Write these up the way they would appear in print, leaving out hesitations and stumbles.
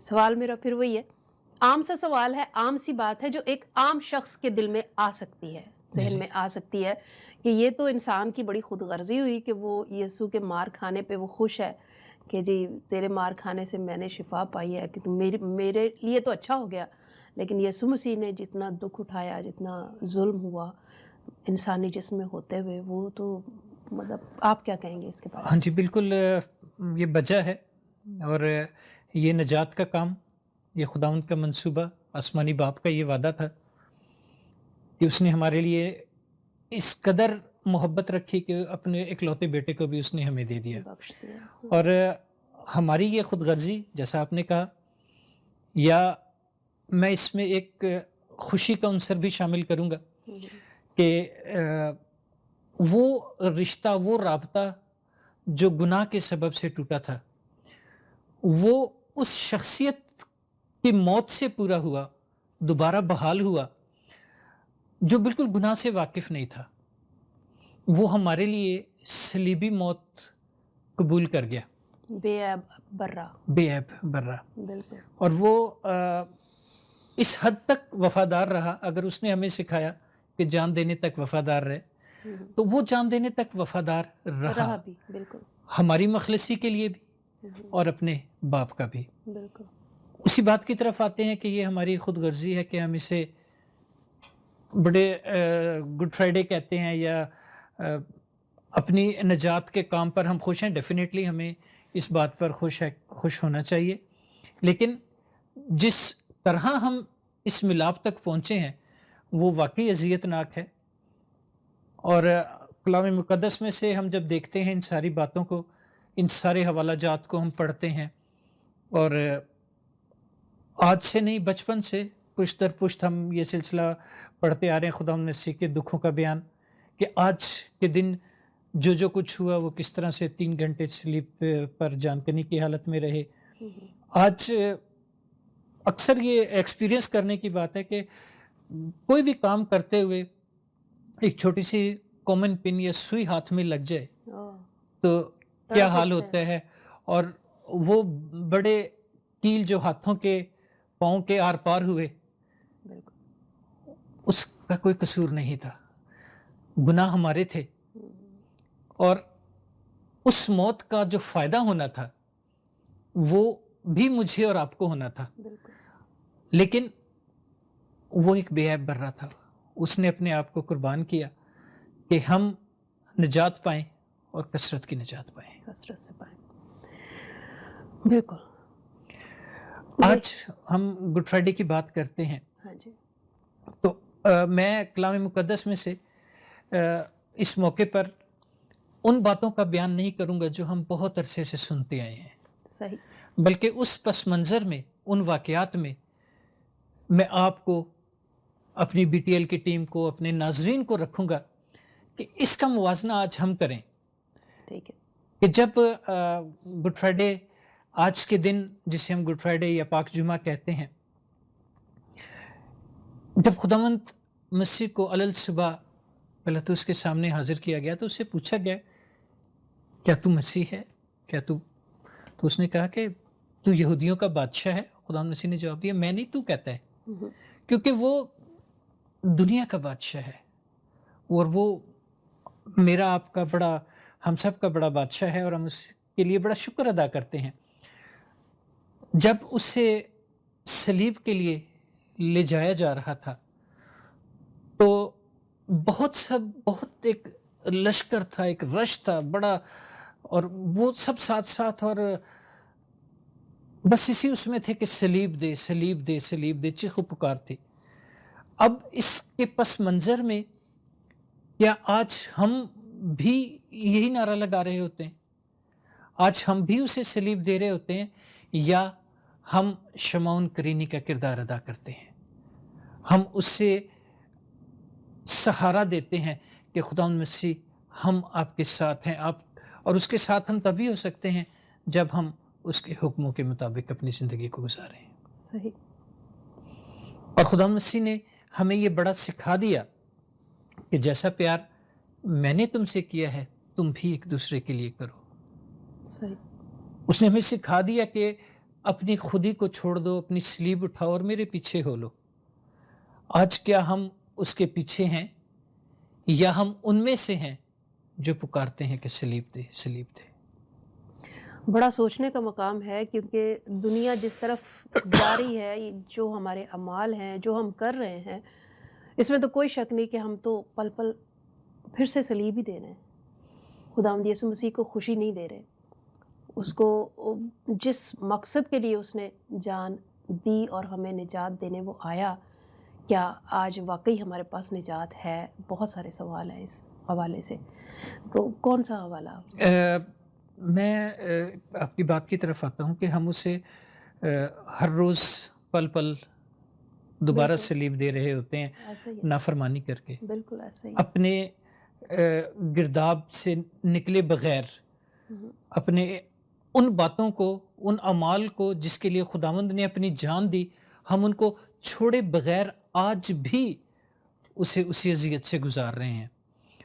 سوال میرا پھر وہی ہے، عام سا سوال ہے، عام سی بات ہے جو ایک عام شخص کے دل میں آ سکتی ہے، جی ذہن جی میں آ سکتی ہے کہ یہ تو انسان کی بڑی خود غرضی ہوئی کہ وہ یسوع کے مار کھانے پہ وہ خوش ہے کہ جی تیرے مار کھانے سے میں نے شفا پائی ہے کہ تم میرے لیے تو اچھا ہو گیا، لیکن یسوع مسیح نے جتنا دکھ اٹھایا، جتنا ظلم ہوا انسانی جسم میں ہوتے ہوئے، وہ تو مطلب آپ کیا کہیں گے اس کے بارے ہاں جی بالکل، یہ وجہ ہے، اور یہ نجات کا کام، یہ خداوند کا منصوبہ، آسمانی باپ کا یہ وعدہ تھا کہ اس نے ہمارے لیے اس قدر محبت رکھی کہ اپنے اکلوتے بیٹے کو بھی اس نے ہمیں دے دیا. میں بخش دیا؟ اور ہماری یہ خود غرضی جیسا آپ نے کہا، یا میں اس میں ایک خوشی کا عنصر بھی شامل کروں گا کہ وہ رشتہ، وہ رابطہ جو گناہ کے سبب سے ٹوٹا تھا، وہ اس شخصیت کی موت سے پورا ہوا، دوبارہ بحال ہوا جو بالکل گناہ سے واقف نہیں تھا. وہ ہمارے لیے صلیبی موت قبول کر گیا، بے عیب برا. بے عیب برا. بالکل. اور وہ اس حد تک وفادار رہا. اگر اس نے ہمیں سکھایا کہ جان دینے تک وفادار رہے، تو وہ جان دینے تک وفادار رہا بھی. بالکل. ہماری مخلصی کے لیے بھی اور اپنے باپ کا بھی. بالکل. اسی بات کی طرف آتے ہیں کہ یہ ہماری خود غرضی ہے کہ ہم اسے بڑے گڈ فرائیڈے کہتے ہیں، یا اپنی نجات کے کام پر ہم خوش ہیں. ڈیفینیٹلی ہمیں اس بات پر خوش ہونا چاہیے، لیکن جس طرح ہم اس ملاپ تک پہنچے ہیں وہ واقعی اذیت ناک ہے. اور کلام مقدس میں سے ہم جب دیکھتے ہیں ان ساری باتوں کو، ان سارے حوالہ جات کو ہم پڑھتے ہیں، اور آج سے نہیں بچپن سے پشت در پشت ہم یہ سلسلہ پڑھتے آ رہے ہیں، خدا مسیح کے دکھوں کا بیان، کہ آج کے دن جو کچھ ہوا وہ کس طرح سے 3 گھنٹے سلیپ پر جانکنی کی حالت میں رہے. آج اکثر یہ ایکسپیرینس کرنے کی بات ہے کہ کوئی بھی کام کرتے ہوئے ایک چھوٹی سی کامن پن یا سوئی ہاتھ میں لگ جائے تو کیا حال ہوتا ہے. اور وہ بڑے کیل جو ہاتھوں کے پاؤں کے آر پار ہوئے، اس کا کوئی قصور نہیں تھا، گناہ ہمارے تھے، اور اس موت کا جو فائدہ ہونا تھا وہ بھی مجھے اور آپ کو ہونا تھا. لیکن وہ ایک بے عیب برا تھا. اس نے اپنے آپ کو قربان کیا کہ ہم نجات پائیں اور کثرت کی نجات پائیں. کثرت سے پائیں. بالکل. آج ہم گڈ فرائیڈے کی بات کرتے ہیں. ہاں جی. تو میں کلام مقدس میں سے اس موقع پر ان باتوں کا بیان نہیں کروں گا جو ہم بہت عرصے سے سنتے آئے ہیں. صحیح. بلکہ اس پس منظر میں، ان واقعات میں میں آپ کو، اپنی بی ٹی ایل کی ٹیم کو، اپنے ناظرین کو رکھوں گا کہ اس کا موازنہ آج ہم کریں. ٹھیک ہے. کہ جب گڈ فرائیڈے، آج کے دن جسے ہم گڈ فرائیڈے یا پاک جمعہ کہتے ہیں، جب خداوند مسیح کو علل صبح پہلے تو اس کے سامنے حاضر کیا گیا تو اس سے پوچھا گیا کیا تو مسیح ہے؟ کیا تو اس نے کہا کہ تو یہودیوں کا بادشاہ ہے. خداوند مسیح نے جواب دیا میں نہیں، تو کہتا ہے، کیونکہ وہ دنیا کا بادشاہ ہے اور وہ میرا، آپ کا بڑا، ہم سب کا بڑا بادشاہ ہے، اور ہم اس کے لیے بڑا شکر ادا کرتے ہیں. جب اسے صلیب کے لیے لے جایا جا رہا تھا تو بہت ایک لشکر تھا، ایک رش تھا بڑا، اور وہ سب ساتھ ساتھ، اور بس اسی اس میں تھے کہ صلیب دے، صلیب دے، صلیب دے، چیخ و پکار تھی. اب اس کے پس منظر میں کیا آج ہم بھی یہی نعرہ لگا رہے ہوتے ہیں؟ آج ہم بھی اسے صلیب دے رہے ہوتے ہیں، یا ہم شمعون کرینی کا کردار ادا کرتے ہیں؟ ہم اس سے سہارا دیتے ہیں کہ خداوند مسیح ہم آپ کے ساتھ ہیں، آپ، اور اس کے ساتھ ہم تبھی ہو سکتے ہیں جب ہم اس کے حکموں کے مطابق اپنی زندگی کو گزاریں. صحیح. اور خداوند مسیح نے ہمیں یہ بڑا سکھا دیا کہ جیسا پیار میں نے تم سے کیا ہے تم بھی ایک دوسرے کے لیے کرو. صحیح. اس نے ہمیں سکھا دیا کہ اپنی خودی کو چھوڑ دو، اپنی سلیب اٹھاؤ اور میرے پیچھے ہو لو۔ آج کیا ہم اس کے پیچھے ہیں یا ہم ان میں سے ہیں جو پکارتے ہیں کہ سلیب دے، سلیب دے؟ بڑا سوچنے کا مقام ہے، کیونکہ دنیا جس طرف جا رہی ہے، جو ہمارے اعمال ہیں، جو ہم کر رہے ہیں، اس میں تو کوئی شک نہیں کہ ہم تو پل پل پھر سے صلیب ہی دے رہے ہیں۔ خداوند یسوع مسیح کو خوشی نہیں دے رہے، اس کو جس مقصد کے لیے اس نے جان دی اور ہمیں نجات دینے وہ آیا، کیا آج واقعی ہمارے پاس نجات ہے؟ بہت سارے سوال ہیں اس حوالے سے، تو کون سا حوالہ؟ میں آپ کی بات کی طرف آتا ہوں کہ ہم اسے ہر روز پل پل دوبارہ بالکل سلیب دے رہے ہوتے ہیں، ایسا ہی ہے، نافرمانی کر کے، بالکل ایسا ہی اپنے گرداب سے نکلے بغیر، ہے۔ اپنے ان باتوں کو، ان اعمال کو جس کے لیے خداوند نے اپنی جان دی، ہم ان کو چھوڑے بغیر آج بھی اسے اسی اذیت سے گزار رہے ہیں۔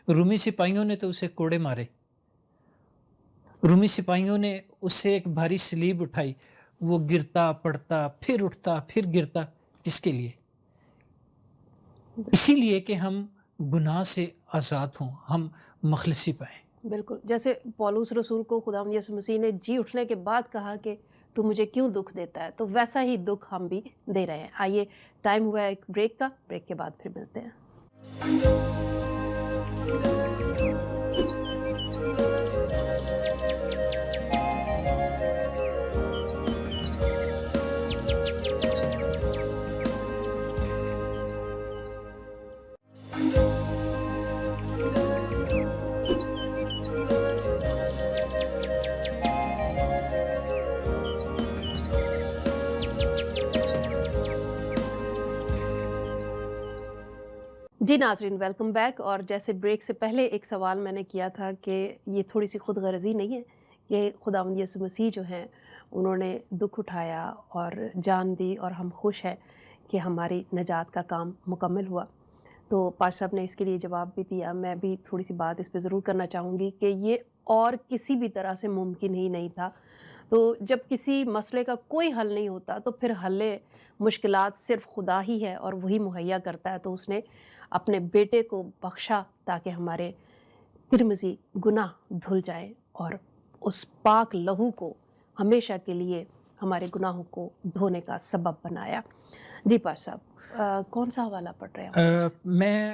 رومی سپاہیوں نے تو اسے کوڑے مارے، رومی سپاہیوں نے اس سے ایک بھاری سلیب اٹھائی، وہ گرتا پڑتا پھر اٹھتا پھر گرتا، کس کے لیے؟ اسی لیے کہ ہم گناہ سے آزاد ہوں، ہم مخلصی پائیں۔ بالکل، جیسے پولس رسول کو خداوند یسوع مسیح نے جی اٹھنے کے بعد کہا کہ تو مجھے کیوں دکھ دیتا ہے، تو ویسا ہی دکھ ہم بھی دے رہے ہیں۔ آئیے، ٹائم ہوا ہے ایک بریک کا، بریک کے بعد پھر ملتے ہیں۔ جی ناظرین، ویلکم بیک۔ اور جیسے بریک سے پہلے ایک سوال میں نے کیا تھا کہ یہ تھوڑی سی خود غرضی نہیں ہے کہ خداوند یسوع مسیح جو ہیں انہوں نے دکھ اٹھایا اور جان دی اور ہم خوش ہیں کہ ہماری نجات کا کام مکمل ہوا؟ تو پارس صاحب نے اس کے لیے جواب بھی دیا۔ میں بھی تھوڑی سی بات اس پہ ضرور کرنا چاہوں گی کہ یہ اور کسی بھی طرح سے ممکن ہی نہیں تھا۔ تو جب کسی مسئلے کا کوئی حل نہیں ہوتا تو پھر حل مشکلات صرف خدا ہی ہے اور وہی مہیا کرتا ہے۔ تو اس نے اپنے بیٹے کو بخشا تاکہ ہمارے ترمزی گناہ دھل جائیں اور اس پاک لہو کو ہمیشہ کے لیے ہمارے گناہوں کو دھونے کا سبب بنایا۔ جی پارس صاحب، کون سا حوالہ پڑھ رہے ہیں؟ میں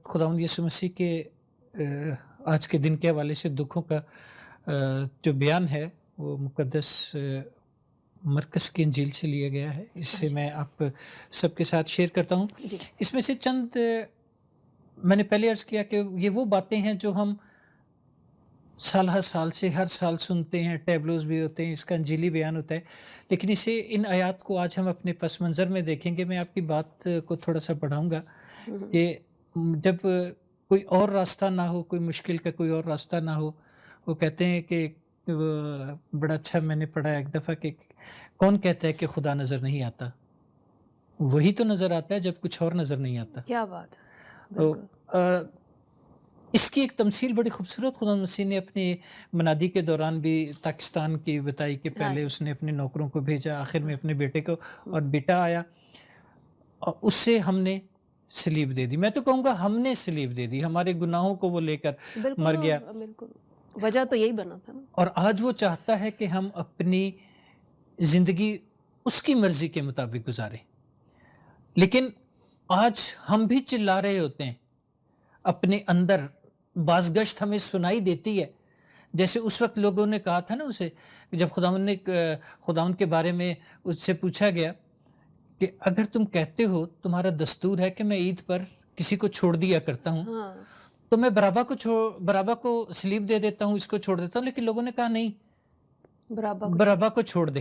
خداوند یسوع مسیح کے آج کے دن کے حوالے سے دکھوں کا جو بیان ہے وہ مقدس مرکز کی انجیل سے لیا گیا ہے۔ اس سے میں آپ سب کے ساتھ شیئر کرتا ہوں۔ جی اس میں سے چند میں نے پہلے عرض کیا کہ یہ وہ باتیں ہیں جو ہم سالہ سال سے ہر سال سنتے ہیں، ٹیبلوز بھی ہوتے ہیں، اس کا انجیلی بیان ہوتا ہے، لیکن اسے ان آیات کو آج ہم اپنے پس منظر میں دیکھیں گے۔ میں آپ کی بات کو تھوڑا سا بڑھاؤں گا کہ جب کوئی اور راستہ نہ ہو، کوئی مشکل کا کوئی اور راستہ نہ ہو، وہ کہتے ہیں کہ بڑا اچھا میں نے پڑھا ایک دفعہ کہ کون کہتا ہے کہ خدا نظر نہیں آتا؟ وہی تو نظر آتا ہے جب کچھ اور نظر نہیں آتا۔ کیا بات ہے، تو بالکل اس کی ایک تمثیل بڑی خوبصورت خدا مسیح نے اپنی منادی کے دوران بھی پاکستان کی بتائی کہ پہلے اس نے اپنے نوکروں کو بھیجا، آخر میں اپنے بیٹے کو، اور بیٹا آیا اور اس سے ہم نے سلیب دے دی۔ میں تو کہوں گا ہم نے سلیب دے دی، ہمارے گناہوں کو وہ لے کر مر گیا، بالکل وجہ تو یہی بنا تھا نا۔ اور آج وہ چاہتا ہے کہ ہم اپنی زندگی اس کی مرضی کے مطابق گزاریں۔ لیکن آج ہم بھی چلا رہے ہوتے ہیں اپنے اندر، بعض گشت ہمیں سنائی دیتی ہے، جیسے اس وقت لوگوں نے کہا تھا نا اسے، جب خداوند کے بارے میں اس سے پوچھا گیا کہ اگر تم کہتے ہو، تمہارا دستور ہے کہ میں عید پر کسی کو چھوڑ دیا کرتا ہوں، تو میں برابا کو سلیب دے دیتا ہوں، اس کو چھوڑ دیتا ہوں، لیکن لوگوں نے کہا نہیں، برابا کو چھوڑ دے۔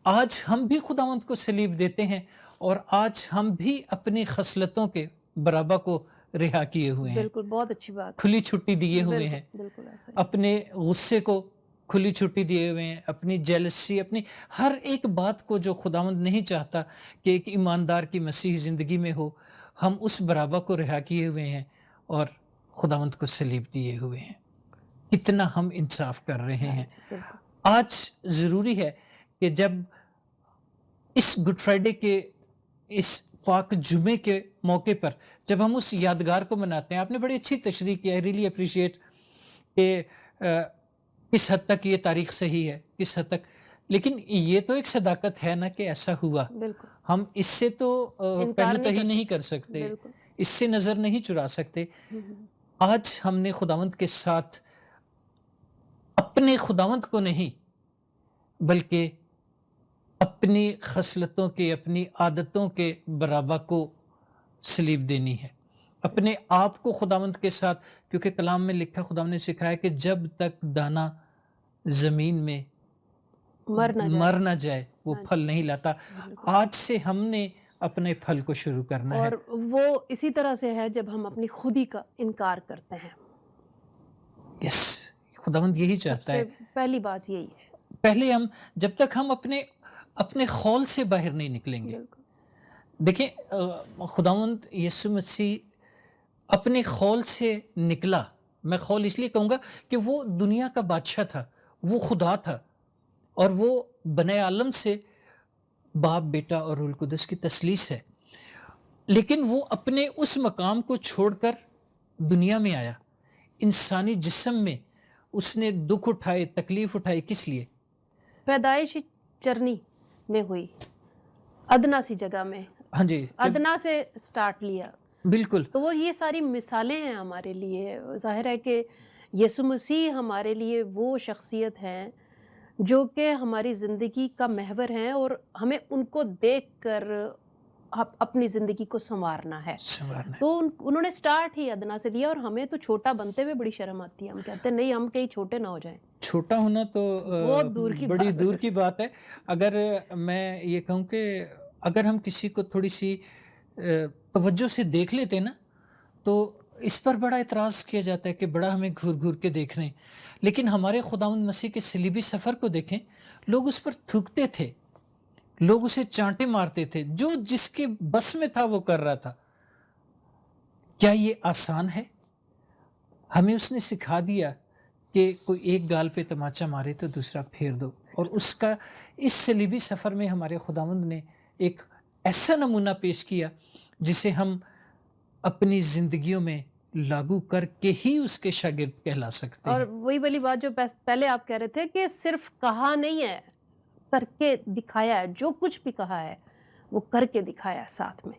آج ہم بھی خداوند کو سلیب دیتے ہیں اور آج ہم بھی اپنی خصلتوں کے برابا کو رہا کیے ہوئے ہیں، بالکل بہت اچھی بات، کھلی چھٹی دیے ہوئے ہیں، بالکل ایسا ہی، اپنے غصے کو کھلی چھٹی دیے ہوئے ہیں، اپنی جیلسی، اپنی ہر ایک بات کو جو خداوند نہیں چاہتا کہ ایک ایماندار کی مسیحی زندگی میں ہو، ہم اس برابا کو رہا کیے ہوئے ہیں اور خداوند کو سلیب دیے ہوئے ہیں۔ کتنا ہم انصاف کر رہے ہیں۔ آج ضروری ہے کہ جب اس گڈ فرائیڈے کے اس پاک جمعے کے موقع پر جب ہم اس یادگار کو مناتے ہیں، آپ نے بڑی اچھی تشریح کی، آئی ریئلی اپریشیٹ کہ کس حد تک یہ تاریخ صحیح ہے، کس حد تک، لیکن یہ تو ایک صداقت ہے نا کہ ایسا ہوا، بالکل ہم اس سے تو انکار پہلو تہی نہیں کر سکتے، سکتے، بالکل اس سے نظر نہیں چرا سکتے۔ آج ہم نے خداوند کے ساتھ اپنے خداوند کو نہیں بلکہ اپنی خصلتوں کے، اپنی عادتوں کے برابر کو سلیب دینی ہے، اپنے آپ کو خداوند کے ساتھ، کیونکہ کلام میں لکھا، خداوند نے سکھایا کہ جب تک دانا زمین میں مر نہ جائے وہ پھل نہیں لاتا۔ آج سے ہم نے اپنے پھل کو شروع کرنا ہے، اور وہ اسی طرح سے ہے جب ہم اپنی خودی کا انکار کرتے ہیں، یس، خداوند یہی سب چاہتا سے ہے۔ پہلی بات یہی ہے، پہلے ہم، جب تک ہم اپنے خول سے باہر نہیں نکلیں گے، بالکل دیکھیں خداوند یسوع مسیح اپنے خول سے نکلا، میں خول اس لیے کہوں گا کہ وہ دنیا کا بادشاہ تھا، وہ خدا تھا، اور وہ بنی عالم سے باپ، بیٹا اور روح القدس کی تثلیث ہے، لیکن وہ اپنے اس مقام کو چھوڑ کر دنیا میں آیا، انسانی جسم میں اس نے دکھ اٹھائے، تکلیف اٹھائی، کس لیے؟ پیدائشی چرنی میں ہوئی، ادنا سی جگہ میں، ہاں جی، ادنا سے سٹارٹ لیا، بالکل، تو وہ یہ ساری مثالیں ہیں ہمارے لیے۔ ظاہر ہے کہ یسوع مسیح ہمارے لیے وہ شخصیت ہیں جو کہ ہماری زندگی کا محور ہیں، اور ہمیں ان کو دیکھ کر اپنی زندگی کو سنوارنا ہے۔ سنوارنا ہے۔ تو انہوں نے سٹارٹ ہی ادنا سے لیا، اور ہمیں تو چھوٹا بنتے ہوئے بڑی شرم آتی ہے، ہم کہتے ہیں نہیں ہم کہیں چھوٹے نہ ہو جائیں، چھوٹا ہونا تو بہت دور کی بڑی بات دور ہے۔ کی بات ہے۔ اگر میں یہ کہوں کہ اگر ہم کسی کو تھوڑی سی توجہ سے دیکھ لیتے نا، تو اس پر بڑا اعتراض کیا جاتا ہے کہ بڑا ہمیں گھور گھور کے دیکھ رہے ہیں، لیکن ہمارے خداوند مسیح کے صلیبی سفر کو دیکھیں، لوگ اس پر تھوکتے تھے، لوگ اسے چانٹے مارتے تھے، جو جس کے بس میں تھا وہ کر رہا تھا۔ کیا یہ آسان ہے؟ ہمیں اس نے سکھا دیا کہ کوئی ایک گال پہ تماچا مارے تو دوسرا پھیر دو، اور اس صلیبی سفر میں ہمارے خداوند نے ایک ایسا نمونہ پیش کیا جسے ہم اپنی زندگیوں میں لاگو کر کے ہی اس کے شاگرد کہلا سکتے اور ہیں۔ وہی والی بات جو پہلے آپ کہہ رہے تھے کہ صرف کہا نہیں ہے، کر کے دکھایا ہے، جو کچھ بھی کہا ہے وہ کر کے دکھایا ہے ساتھ میں۔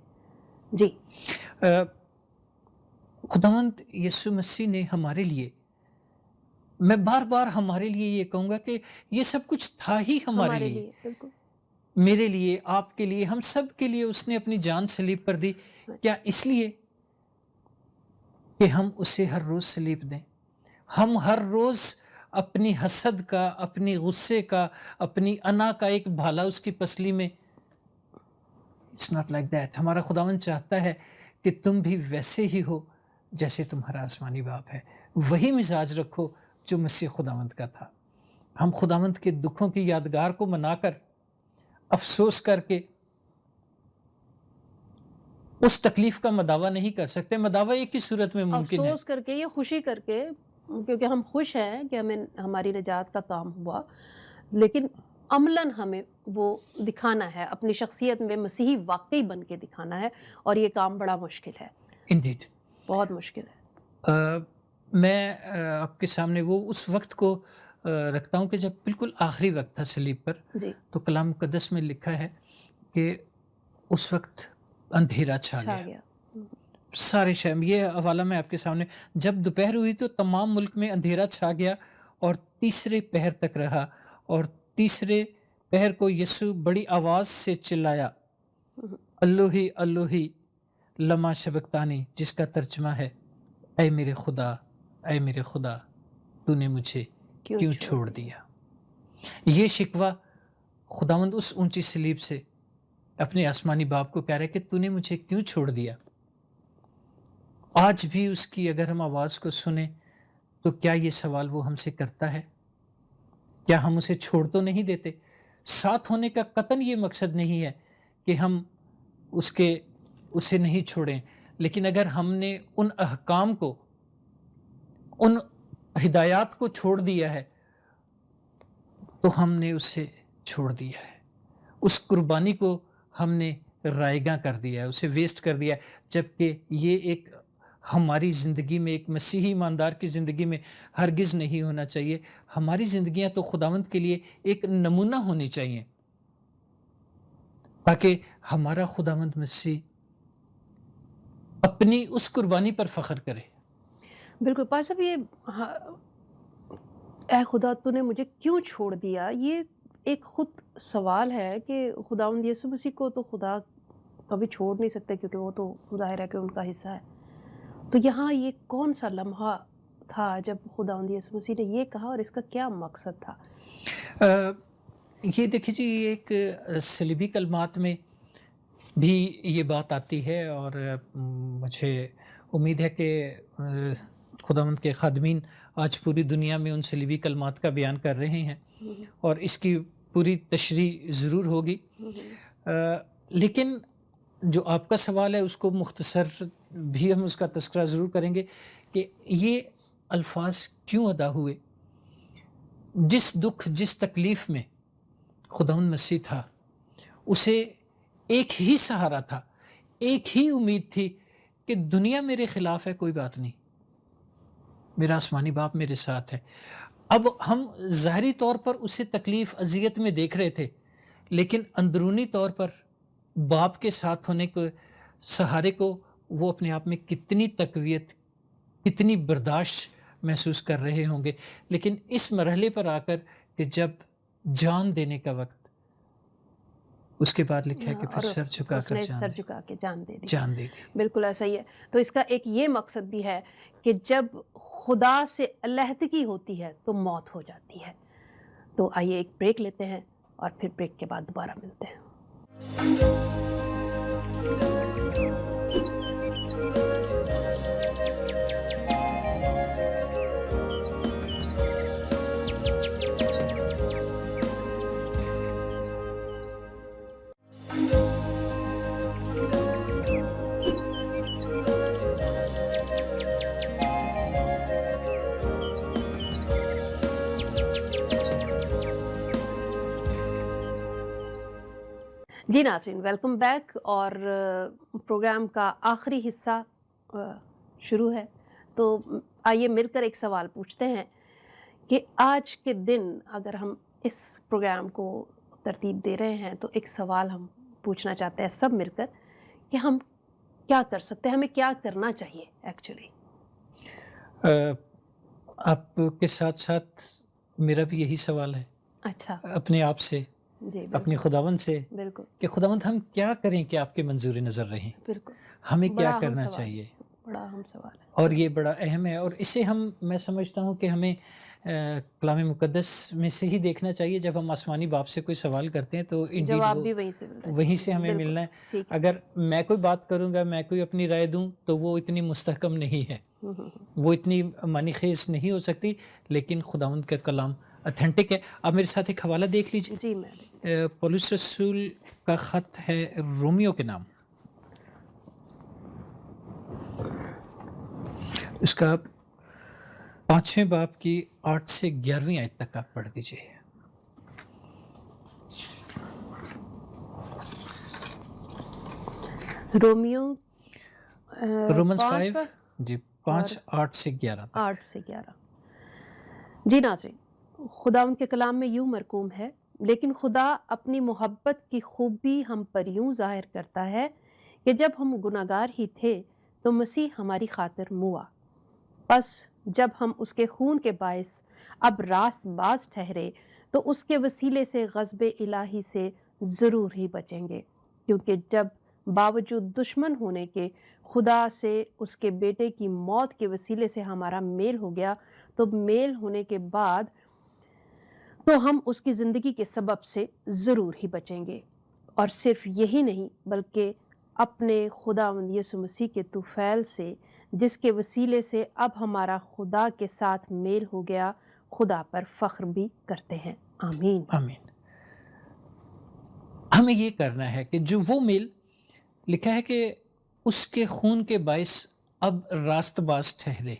جی، خداوند یسوع مسیح نے ہمارے لیے، میں بار بار ہمارے لیے یہ کہوں گا کہ یہ سب کچھ تھا ہی ہمارے لیے، بالکل میرے لیے، آپ کے لیے، ہم سب کے لیے اس نے اپنی جان صلیب پر دی۔ کیا اس لیے کہ ہم اسے ہر روز صلیب دیں؟ ہم ہر روز اپنی حسد کا، اپنی غصے کا، اپنی انا کا ایک بھالا اس کی پسلی میں، It's not like that۔ ہمارا خداوند چاہتا ہے کہ تم بھی ویسے ہی ہو جیسے تمہارا آسمانی باپ ہے، وہی مزاج رکھو جو مسیح خداوند کا تھا۔ ہم خداوند کے دکھوں کی یادگار کو منا کر، افسوس کر کے اس تکلیف کا مداوع نہیں کر سکتے۔ مداوع ایک ہی صورت میں ممکن ہے، افسوس کر کے یا خوشی کر کے، کیونکہ ہم خوش ہیں کہ ہماری نجات کا کام ہوا، لیکن عملاً ہمیں وہ دکھانا ہے، اپنی شخصیت میں مسیحی واقعی بن کے دکھانا ہے، اور یہ کام بڑا مشکل ہے، انڈیڈ۔ بہت مشکل ہے۔ میں آپ کے سامنے وہ اس وقت کو رکھتا ہوں کہ جب بالکل آخری وقت تھا صلیب پر، جی، تو کلام مقدس میں لکھا ہے کہ اس وقت اندھیرا چھا گیا سارے شہر۔ یہ حوالہ میں آپ کے سامنے، جب دوپہر ہوئی تو تمام ملک میں اندھیرا چھا گیا اور تیسرے پہر تک رہا، اور تیسرے پہر کو یسوع بڑی آواز سے چلایا، الوہی الوہی لما شبکتانی، جس کا ترجمہ ہے اے میرے خدا، اے میرے خدا، تو نے مجھے کیوں چھوڑ دیا۔ یہ شکوہ خداوند اس اونچی صلیب سے اپنے آسمانی باپ کو کہہ رہے کہ تو نے مجھے کیوں چھوڑ دیا۔ آج بھی اس کی اگر ہم آواز کو سنیں تو کیا یہ سوال وہ ہم سے کرتا ہے؟ کیا ہم اسے چھوڑ تو نہیں دیتے؟ ساتھ ہونے کا قطعاً یہ مقصد نہیں ہے کہ ہم اسے نہیں چھوڑیں، لیکن اگر ہم نے ان احکام کو، ان ہدایات کو چھوڑ دیا ہے تو ہم نے اسے چھوڑ دیا ہے، اس قربانی کو ہم نے رائیگاں کر دیا ہے، اسے ویسٹ کر دیا ہے، جبکہ یہ ایک ہماری زندگی میں، ایک مسیحی ایماندار کی زندگی میں ہرگز نہیں ہونا چاہیے۔ ہماری زندگیاں تو خداوند کے لیے ایک نمونہ ہونی چاہیے، تاکہ ہمارا خداوند مسیح اپنی اس قربانی پر فخر کرے۔ بالکل پاس صاحب، یہ اے خدا تو نے مجھے کیوں چھوڑ دیا، یہ ایک خود سوال ہے کہ خداوند یسوع مسیح کو تو خدا کبھی چھوڑ نہیں سکتے، کیونکہ وہ تو ظاہر ہے کہ ان کا حصہ ہے۔ تو یہاں یہ کون سا لمحہ تھا جب خداوند یسوع مسیح نے یہ کہا، اور اس کا کیا مقصد تھا؟ یہ دیکھیے جی، ایک صلیبی کلمات میں بھی یہ بات آتی ہے، اور مجھے امید ہے کہ خداوند کے خادمین آج پوری دنیا میں ان صلیبی کلمات کا بیان کر رہے ہیں، اور اس کی پوری تشریح ضرور ہوگی۔ لیکن جو آپ کا سوال ہے اس کو مختصر بھی ہم اس کا تذکرہ ضرور کریں گے کہ یہ الفاظ کیوں ادا ہوئے۔ جس دکھ، جس تکلیف میں خداوند مسیح تھا، اسے ایک ہی سہارا تھا، ایک ہی امید تھی کہ دنیا میرے خلاف ہے، کوئی بات نہیں، میرا آسمانی باپ میرے ساتھ ہے۔ اب ہم ظاہری طور پر اسے تکلیف، اذیت میں دیکھ رہے تھے، لیکن اندرونی طور پر باپ کے ساتھ ہونے کے سہارے کو وہ اپنے آپ میں کتنی تقویت، کتنی برداشت محسوس کر رہے ہوں گے۔ لیکن اس مرحلے پر آ کر کہ جب جان دینے کا وقت، اس کے بعد لکھا ہے کہ پھر سر جھکا کر سر جھکا کے جان دے دی۔ جان دے دی۔ بالکل ایسا ہی ہے۔ تو اس کا ایک یہ مقصد بھی ہے کہ جب خدا سے علیحدگی ہوتی ہے تو موت ہو جاتی ہے۔ تو آئیے ایک بریک لیتے ہیں، اور پھر بریک کے بعد دوبارہ ملتے ہیں۔ جی ناظرین، ویلکم بیک، اور پروگرام کا آخری حصہ شروع ہے۔ تو آئیے مل کر ایک سوال پوچھتے ہیں کہ آج کے دن اگر ہم اس پروگرام کو ترتیب دے رہے ہیں تو ایک سوال ہم پوچھنا چاہتے ہیں سب مل کر کہ ہم کیا کر سکتے ہیں، ہمیں کیا کرنا چاہیے ایکچولی۔ آپ کے ساتھ ساتھ میرا بھی یہی سوال ہے، اچھا، اپنے آپ سے، جی اپنے خداوند سے، بالکل کہ خداوند ہم کیا کریں کہ آپ کے منظور نظر رہیں، بالکل، ہمیں کیا بڑا اہم کرنا سوال، چاہیے، بڑا اہم سوال ہے، اور یہ بڑا اہم ہے۔ اور اسے میں سمجھتا ہوں کہ ہمیں کلام مقدس میں سے ہی دیکھنا چاہیے۔ جب ہم آسمانی باپ سے کوئی سوال کرتے ہیں تو جواب بھی وہیں سے ملتا ہے، وہیں سے ہمیں ملنا ہے۔ اگر میں کوئی بات کروں گا، میں کوئی اپنی رائے دوں تو وہ اتنی مستحکم نہیں ہے، وہ اتنی معنی خیز نہیں ہو سکتی، لیکن خداوند کا کلام اتھینٹک ہے۔ آپ میرے ساتھ ایک حوالہ دیکھ لیجیے۔ جی میں پولس رسول کا خط ہے رومیو کے نام، اس کا 5ویں باب کی 8 سے 11ویں آیت تک آپ پڑھ دیجیے۔ رومیو رومنز 5 جی 5 8 سے 11 تک۔ 8 سے 11۔ جی ناظرین، خداوند کے کلام میں یوں مرقوم ہے، لیکن خدا اپنی محبت کی خوبی ہم پر یوں ظاہر کرتا ہے کہ جب ہم گناہگار ہی تھے تو مسیح ہماری خاطر موا، پس جب ہم اس کے خون کے باعث اب راست باز ٹھہرے تو اس کے وسیلے سے غضب الہی سے ضرور ہی بچیں گے، کیونکہ جب باوجود دشمن ہونے کے خدا سے اس کے بیٹے کی موت کے وسیلے سے ہمارا میل ہو گیا، تو میل ہونے کے بعد تو ہم اس کی زندگی کے سبب سے ضرور ہی بچیں گے۔ اور صرف یہی نہیں بلکہ اپنے خداوند یسوع مسیح کے طوفیل سے، جس کے وسیلے سے اب ہمارا خدا کے ساتھ میل ہو گیا، خدا پر فخر بھی کرتے ہیں۔ آمین آمین۔ ہمیں یہ کرنا ہے کہ جو وہ میل لکھا ہے کہ اس کے خون کے باعث اب راست باز ٹھہرے،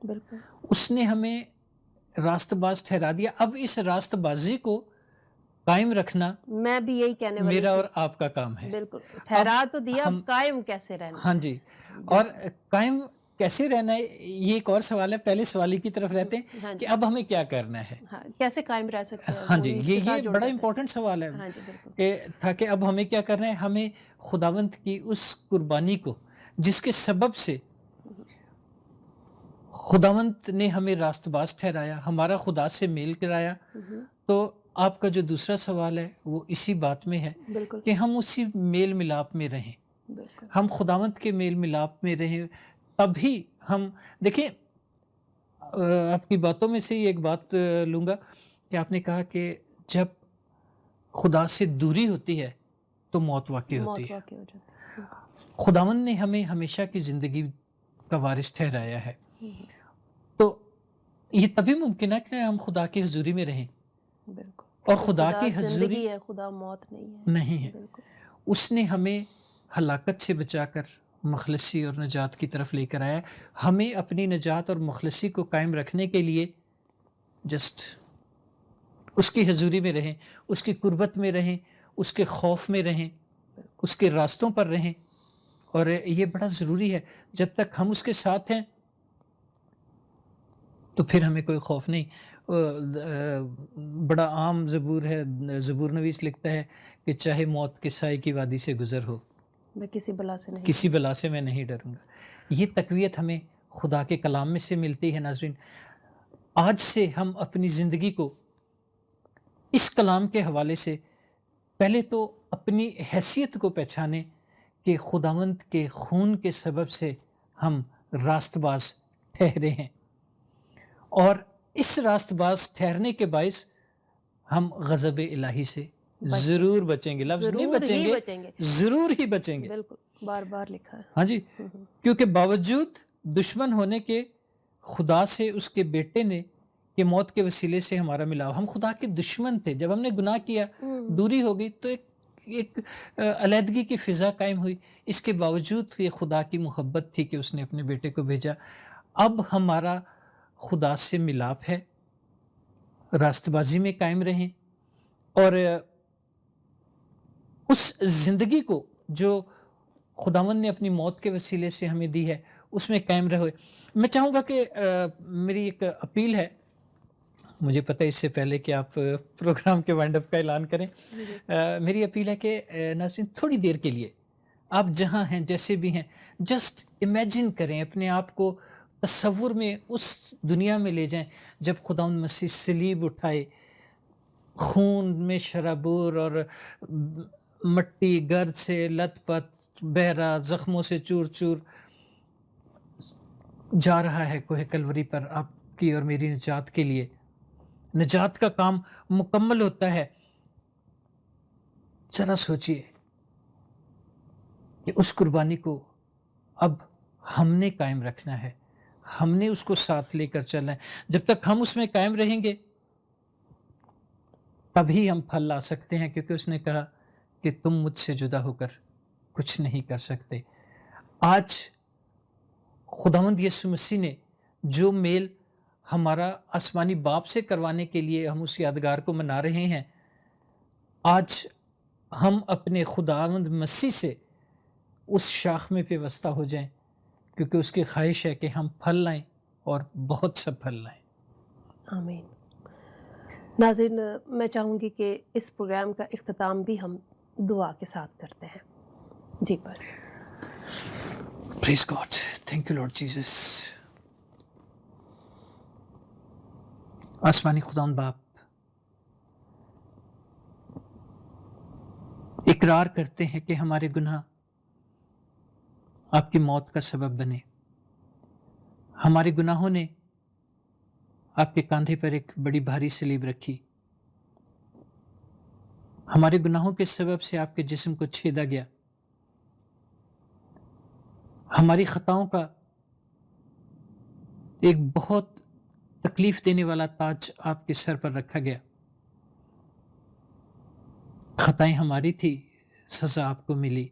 بالکل اس نے ہمیں راست باز ٹھہرا دیا۔ اب اس راست بازی کو قائم رکھنا میں بھی یہی کہنے والی میرا تھی۔ اور آپ کا کام ہے۔ بالکل ٹھہرا تو دیا، اب ہم قائم کیسے رہنا؟ ہاں جی، اور قائم کیسے رہنا ہے یہ ایک اور سوال ہے۔ پہلے سوال کی طرف رہتے ہیں ہاں کہ جی، اب ہمیں کیا کرنا ہے۔ ہاں کیسے قائم رہ سکتے ہیں؟ ہاں وہ جی، اس کے ساتھ یہ جڑ بڑا جاتا ہے۔ امپورٹنٹ سوال ہے ہاں جی بالکل، کہ تھا کہ اب ہمیں کیا کرنا ہے۔ ہمیں خداوند کی اس قربانی کو جس کے سبب سے خداوند نے ہمیں راست باز ٹھہرایا، ہمارا خدا سے میل کرایا، تو آپ کا جو دوسرا سوال ہے وہ اسی بات میں ہے بالکل کہ ہم اسی میل ملاپ میں رہیں، بالکل ہم خداوند کے میل ملاپ میں رہیں، تبھی ہم دیکھیں۔ آپ کی باتوں میں سے ایک بات لوں گا کہ آپ نے کہا کہ جب خدا سے دوری ہوتی ہے تو موت واقع ہوتی موت ہے۔ واقع ہو جاتی ہے۔ خداوند نے ہمیں ہمیشہ کی زندگی کا وارث ٹھہرایا ہے، تو یہ تبھی ممکن ہے کہ ہم خدا کی حضوری میں رہیں، بالکل، اور کہ خدا کی حضوری زندگی ہے، خدا موت نہیں ہے۔ نہیں ہے۔ بالکل اس نے ہمیں ہلاکت سے بچا کر مخلصی اور نجات کی طرف لے کر آیا ہے۔ ہمیں اپنی نجات اور مخلصی کو قائم رکھنے کے لیے جسٹ اس کی حضوری میں رہیں، اس کی قربت میں رہیں، اس کے خوف میں رہیں، اس کے راستوں پر رہیں، اور یہ بڑا ضروری ہے۔ جب تک ہم اس کے ساتھ ہیں تو پھر ہمیں کوئی خوف نہیں۔ بڑا عام زبور ہے، زبور نویس لکھتا ہے کہ چاہے موت کے سائے کی وادی سے گزر ہو، میں کسی بلا سے نہیں، کسی بلا سے میں نہیں ڈروں گا۔ یہ تقویت ہمیں خدا کے کلام میں سے ملتی ہے۔ ناظرین، آج سے ہم اپنی زندگی کو اس کلام کے حوالے سے پہلے تو اپنی حیثیت کو پہچانیں کہ خداوند کے خون کے سبب سے ہم راست باز ٹھہرے ہیں، اور اس راست باز ٹھہرنے کے باعث ہم غضب الہی سے ضرور بچیں گے۔ لفظ نہیں بچیں گے، ضرور ہی بچیں گے۔ بالکل بار بار لکھا ہے۔ ہاں جی، کیونکہ باوجود دشمن ہونے کے خدا سے اس کے بیٹے نے کہ موت کے وسیلے سے ہمارا ملاؤ، ہم خدا کے دشمن تھے، جب ہم نے گناہ کیا، دوری ہو گئی، تو ایک علیحدگی کی فضا قائم ہوئی۔ اس کے باوجود یہ خدا کی محبت تھی کہ اس نے اپنے بیٹے کو بھیجا۔ اب ہمارا خدا سے ملاپ ہے، راست بازی میں قائم رہیں، اور اس زندگی کو جو خداوند نے اپنی موت کے وسیلے سے ہمیں دی ہے اس میں قائم رہے۔ میں چاہوں گا کہ میری ایک اپیل ہے، مجھے پتہ ہے اس سے پہلے کہ آپ پروگرام کے وائنڈ اپ کا اعلان کریں، میری اپیل ہے کہ ناظرین تھوڑی دیر کے لیے آپ جہاں ہیں، جیسے بھی ہیں، جسٹ امیجن کریں، اپنے آپ کو تصور میں اس دنیا میں لے جائیں جب خداوند مسیح صلیب اٹھائے، خون میں شرابور اور مٹی گرد سے لت پت، بہرا، زخموں سے چور چور جا رہا ہے کوہ کلوری پر آپ کی اور میری نجات کے لیے۔ نجات کا کام مکمل ہوتا ہے۔ ذرا سوچئے کہ اس قربانی کو اب ہم نے قائم رکھنا ہے، ہم نے اس کو ساتھ لے کر چلنا ہے۔ جب تک ہم اس میں قائم رہیں گے تبھی ہم پھل لا سکتے ہیں، کیونکہ اس نے کہا کہ تم مجھ سے جدا ہو کر کچھ نہیں کر سکتے۔ آج خداوند یسوع مسیح نے جو میل ہمارا آسمانی باپ سے کروانے کے لیے ہم اس یادگار کو منا رہے ہیں، آج ہم اپنے خداوند مسیح سے اس شاخ میں پیوستہ ہو جائیں، کیونکہ اس کی خواہش ہے کہ ہم پھل لائیں اور بہت سا پھل لائیں۔ آمین۔ ناظرین، میں چاہوں گی کہ اس پروگرام کا اختتام بھی ہم دعا کے ساتھ کرتے ہیں۔ جی بس۔ Praise God, thank you Lord Jesus. آسمانی خداوند باپ، اقرار کرتے ہیں کہ ہمارے گناہ آپ کی موت کا سبب بنے۔ ہمارے گناہوں نے آپ کے کاندھے پر ایک بڑی بھاری صلیب رکھی، ہمارے گناہوں کے سبب سے آپ کے جسم کو چھیدا گیا، ہماری خطاؤں کا ایک بہت تکلیف دینے والا تاج آپ کے سر پر رکھا گیا۔ خطائیں ہماری تھی، سزا آپ کو ملی،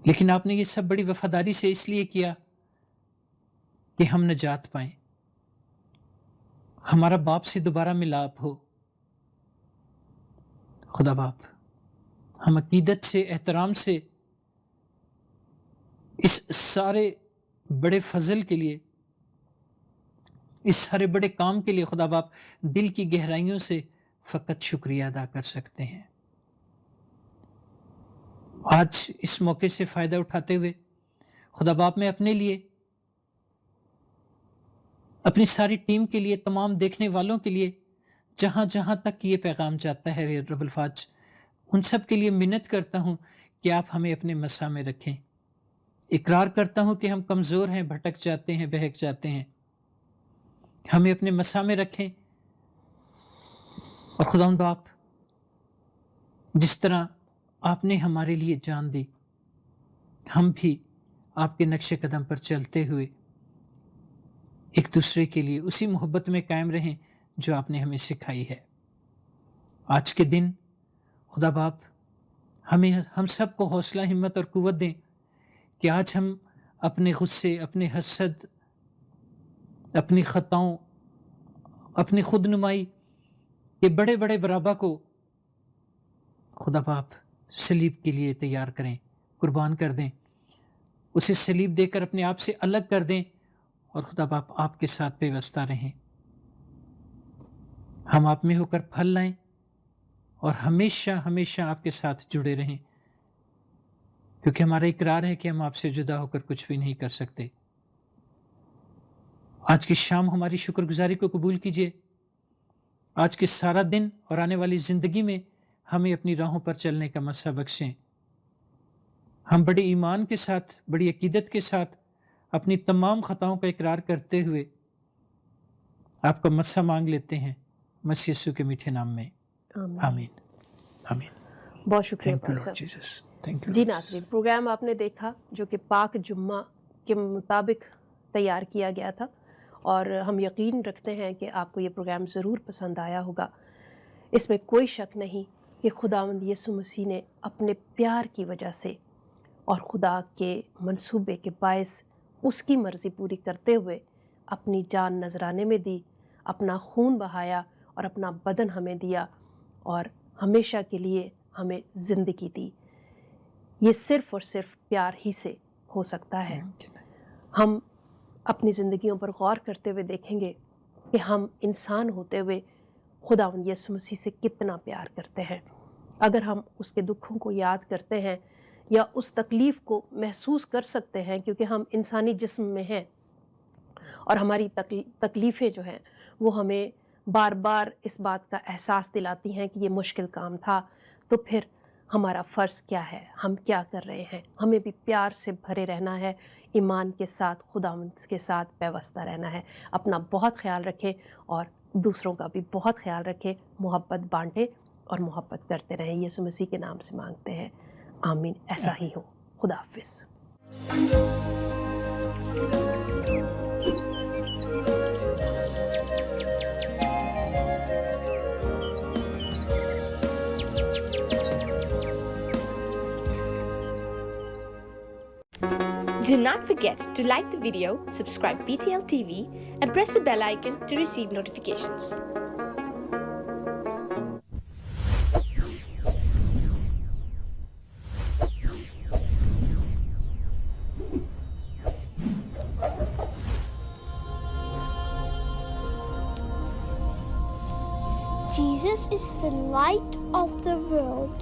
لیکن آپ نے یہ سب بڑی وفاداری سے اس لیے کیا کہ ہم نجات پائیں، ہمارا باپ سے دوبارہ ملاپ ہو، خدا باپ ہم عقیدت سے، احترام سے اس سارے بڑے فضل کے لیے، اس سارے بڑے کام کے لیے خدا باپ دل کی گہرائیوں سے فقط شکریہ ادا کر سکتے ہیں۔ آج اس موقع سے فائدہ اٹھاتے ہوئے خدا باپ میں اپنے لیے، اپنی ساری ٹیم کے لیے، تمام دیکھنے والوں کے لیے، جہاں جہاں تک یہ پیغام جاتا ہے رب الفاظ، ان سب کے لیے منت کرتا ہوں کہ آپ ہمیں اپنے مسا میں رکھیں۔ اقرار کرتا ہوں کہ ہم کمزور ہیں، بھٹک جاتے ہیں، بہک جاتے ہیں، ہمیں اپنے مسا میں رکھیں۔ اور خداوند باپ، جس طرح آپ نے ہمارے لیے جان دی، ہم بھی آپ کے نقش قدم پر چلتے ہوئے ایک دوسرے کے لیے اسی محبت میں قائم رہیں جو آپ نے ہمیں سکھائی ہے۔ آج کے دن خدا باپ ہم سب کو حوصلہ، ہمت اور قوت دیں کہ آج ہم اپنے غصے، اپنے حسد، اپنی خطاؤں، اپنی خود نمائی کے بڑے بڑے برابا کو خدا باپ صلیب کے لیے تیار کریں، قربان کر دیں، اسے صلیب دے کر اپنے آپ سے الگ کر دیں، اور خدا باپ آپ کے ساتھ پیوستہ رہیں۔ ہم آپ میں ہو کر پھل لائیں اور ہمیشہ ہمیشہ آپ کے ساتھ جڑے رہیں، کیونکہ ہمارا اقرار ہے کہ ہم آپ سے جدا ہو کر کچھ بھی نہیں کر سکتے۔ آج کی شام ہماری شکر گزاری کو قبول کیجیے۔ آج کے سارا دن اور آنے والی زندگی میں ہمیں اپنی راہوں پر چلنے کا مسا بخشیں۔ ہم بڑے ایمان کے ساتھ، بڑی عقیدت کے ساتھ اپنی تمام خطاؤں کا اقرار کرتے ہوئے آپ کا مسا مانگ لیتے ہیں، مسیح یسوع کے میٹھے نام میں، آمین آمین۔ بہت شکریہ Thank you, پال Lord صاحب۔ Jesus. Thank you, جی Lord ناظرین، Jesus. پروگرام آپ نے دیکھا جو کہ پاک جمعہ کے مطابق تیار کیا گیا تھا، اور ہم یقین رکھتے ہیں کہ آپ کو یہ پروگرام ضرور پسند آیا ہوگا۔ اس میں کوئی شک نہیں کہ خداوند یسوع مسیح نے اپنے پیار کی وجہ سے اور خدا کے منصوبے کے باعث اس کی مرضی پوری کرتے ہوئے اپنی جان نذرانے میں دی، اپنا خون بہایا اور اپنا بدن ہمیں دیا، اور ہمیشہ کے لیے ہمیں زندگی دی۔ یہ صرف اور صرف پیار ہی سے ہو سکتا ہے۔ ہم اپنی زندگیوں پر غور کرتے ہوئے دیکھیں گے کہ ہم انسان ہوتے ہوئے خداوند یسوع مسیح سے کتنا پیار کرتے ہیں۔ اگر ہم اس کے دکھوں کو یاد کرتے ہیں یا اس تکلیف کو محسوس کر سکتے ہیں، کیونکہ ہم انسانی جسم میں ہیں اور ہماری تکلیفیں جو ہیں وہ ہمیں بار بار اس بات کا احساس دلاتی ہیں کہ یہ مشکل کام تھا، تو پھر ہمارا فرض کیا ہے، ہم کیا کر رہے ہیں؟ ہمیں بھی پیار سے بھرے رہنا ہے، ایمان کے ساتھ خداوند کے ساتھ پیوستہ رہنا ہے۔ اپنا بہت خیال رکھیں اور دوسروں کا بھی بہت خیال رکھیں، محبت بانٹیں اور محبت کرتے رہیں۔ یسوع مسیح کے نام سے مانگتے ہیں، آمین۔ ایسا ہی ہو۔ خدا حافظ۔ Do not forget to like the video, subscribe PTL TV, and press the bell icon to receive notifications. Jesus is the light of the world.